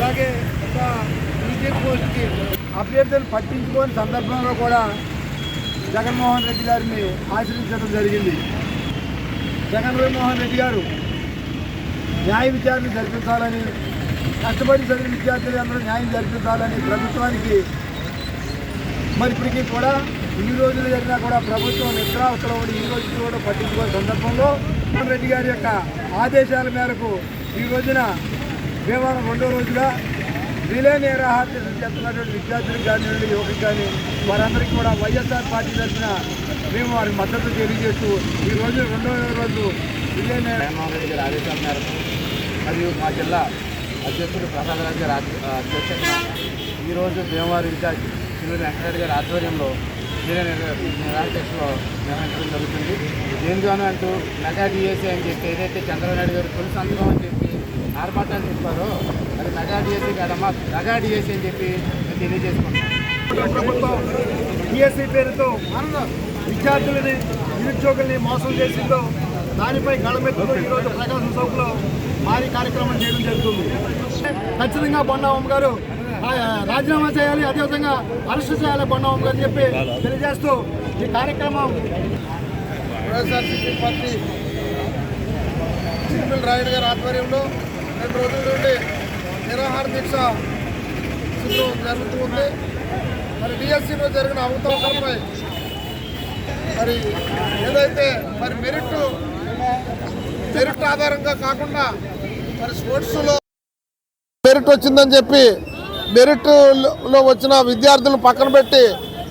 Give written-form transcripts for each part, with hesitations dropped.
అలాగే ఒక టీచర్ పోస్ట్కి అభ్యర్థులు పట్టించుకోని సందర్భంలో కూడా జగన్మోహన్ రెడ్డి గారిని ఆశ్రయించడం జరిగింది. జగన్మోహన్ రెడ్డి గారు న్యాయ విచారణ జరిపించాలని, కష్టపడి చదివిన విద్యార్థులందరూ న్యాయం జరిపించాలని ప్రభుత్వానికి మరి ఇప్పటికీ కూడా ఈ రోజులు జరిగినా కూడా ప్రభుత్వం నిద్రావతలో ఉండి ఈ రోజు కూడా పట్టించుకునే సందర్భంలో జగన్మోహన్ రెడ్డి గారి యొక్క ఆదేశాల మేరకు ఈ రోజున భీమవరం 2వ రోజుగా రిలే నిరాహార చేస్తున్నటువంటి విద్యార్థులకు కానివ్వండి, యువకులకు కానీ వారందరికీ కూడా వైఎస్ఆర్ పార్టీ తరఫున మేము వారికి మద్దతు తెలియజేస్తూ ఈ రోజు 2వ రోజు రిలే జగన్మోహన్ రెడ్డి గారి ఆదేశాల మేరకు మరియు మా జిల్లా అధ్యక్షుడు ప్రసాద్ రాజు గారి అధ్యక్షతన ఈరోజు భీమవరం ఇన్ఛార్జ్ శ్రీ వెంకటరెడ్డి గారి ఆధ్వర్యంలో నిరాధ్యక్షలో నిర్వహించడం జరుగుతుంది. దేనిగాను అంటూ మెగా డిఎస్సీ అని చెప్పి ఏదైతే చంద్రబాబు నాయుడు గారు తొలి సంతకం అని చెప్పి ఆర్భాటాలు చెప్పారో అది మెగా డిఎస్సీ కాదమ్మా, మెగా డిఎస్సీ అని చెప్పి మేము తెలియజేసుకుంటాం. ప్రభుత్వం డిఎస్సీ పేరుతో విద్యార్థులని నిరుద్యోగుల్ని మోసం చేసిందో దానిపై గళమెత్తుతూ ఈరోజు ప్రకాశం చౌక్లో భారీ కార్యక్రమం చేయడం జరుగుతుంది. ఖచ్చితంగా బొండామ్మ గారు రాజీనామా చేయాలి, అదేవిధంగా అరెస్ట్ చేయాలి బొండామ్మ గారు చెప్పి తెలియజేస్తూ ఈ కార్యక్రమం వైఎస్ఆర్సీపీ పార్టీ చిరుమల రాయుడు గారి ఆధ్వర్యంలో 2 రోజుల నుండి నిరాహార దీక్ష జరుగుతుంది. మరి డిఎస్సీలో జరిగిన అవకతవకలపై మరి ఏదైతే మరి మెరిట్ ఆధారంగా కాకుండా మరి స్పోర్ట్స్లో మెరిట్ వచ్చిందని చెప్పి మెరిట్లో వచ్చిన విద్యార్థులను పక్కన పెట్టి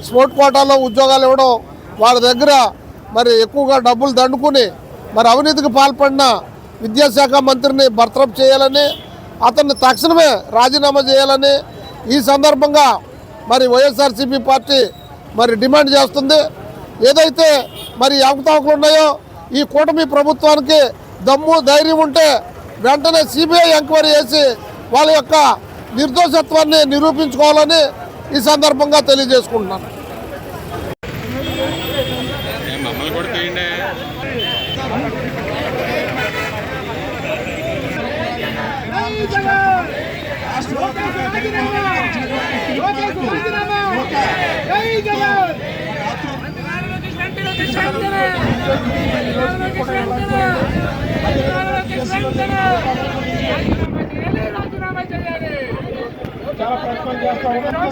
స్పోర్ట్ కోటాలో ఉద్యోగాలు ఇవ్వడం, వాళ్ళ దగ్గర మరి ఎక్కువగా డబ్బులు దండుకుని మరి అవినీతికి పాల్పడిన విద్యాశాఖ మంత్రిని బర్తరఫ్ చేయాలని, అతన్ని తక్షణమే రాజీనామా చేయాలని ఈ సందర్భంగా మరి వైఎస్ఆర్సీపీ పార్టీ మరి డిమాండ్ చేస్తుంది. ఏదైతే మరి అవకతవకలు ఉన్నాయో ఈ కూటమి ప్రభుత్వానికి దమ్ము ధైర్యం ఉంటే వెంటనే సిబిఐ ఎంక్వైరీ చేసి వాళ్ళ యొక్క నిర్దోషత్వాన్ని నిరూపించుకోవాలని ఈ సందర్భంగా తెలియజేసుకుంటున్నాను. చాలా ప్రయత్నం చేస్తా ఉన్నాం.